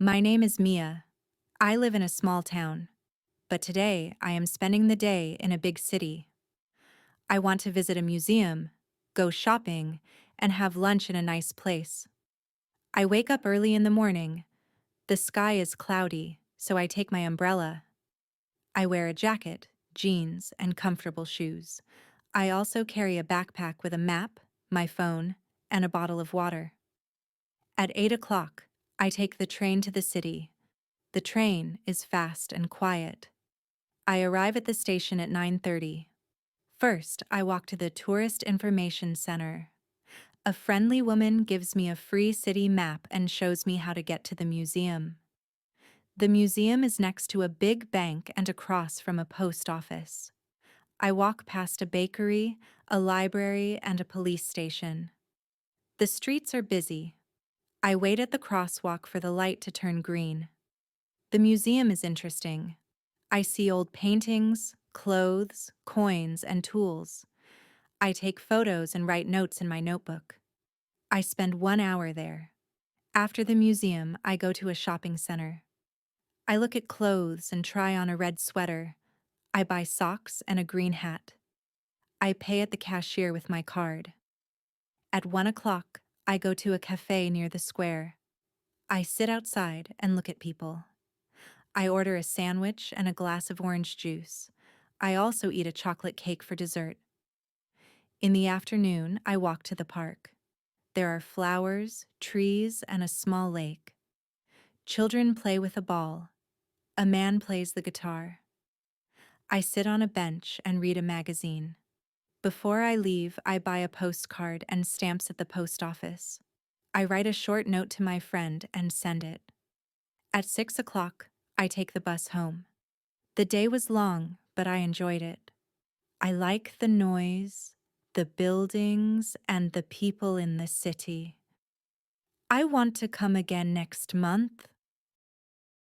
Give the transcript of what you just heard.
My name is Mia. I live in a small town, but today I am spending the day in a big city. I want to visit a museum, go shopping, and have lunch in a nice place. I wake up early in the morning. The sky is cloudy, so I take my umbrella. I wear a jacket, jeans, and comfortable shoes. I also carry a backpack with a map, my phone, and a bottle of water. At 8 o'clock, I take the train to the city. The train is fast and quiet. I arrive at the station at 9:30. First, I walk to the Tourist Information Center. A friendly woman gives me a free city map and shows me how to get to the museum. The museum is next to a big bank and across from a post office. I walk past a bakery, a library, and a police station. The streets are busy. I wait at the crosswalk for the light to turn green. The museum is interesting. I see old paintings, clothes, coins, and tools. I take photos and write notes in my notebook. I spend 1 hour there. After the museum, I go to a shopping center. I look at clothes and try on a red sweater. I buy socks and a green hat. I pay at the cashier with my card. At 1 o'clock, I go to a cafe near the square. I sit outside and look at people. I order a sandwich and a glass of orange juice. I also eat a chocolate cake for dessert. In the afternoon, I walk to the park. There are flowers, trees, and a small lake. Children play with a ball. A man plays the guitar. I sit on a bench and read a magazine. Before I leave, I buy a postcard and stamps at the post office. I write a short note to my friend and send it. At 6 o'clock, I take the bus home. The day was long, but I enjoyed it. I like the noise, the buildings, and the people in the city. I want to come again next month.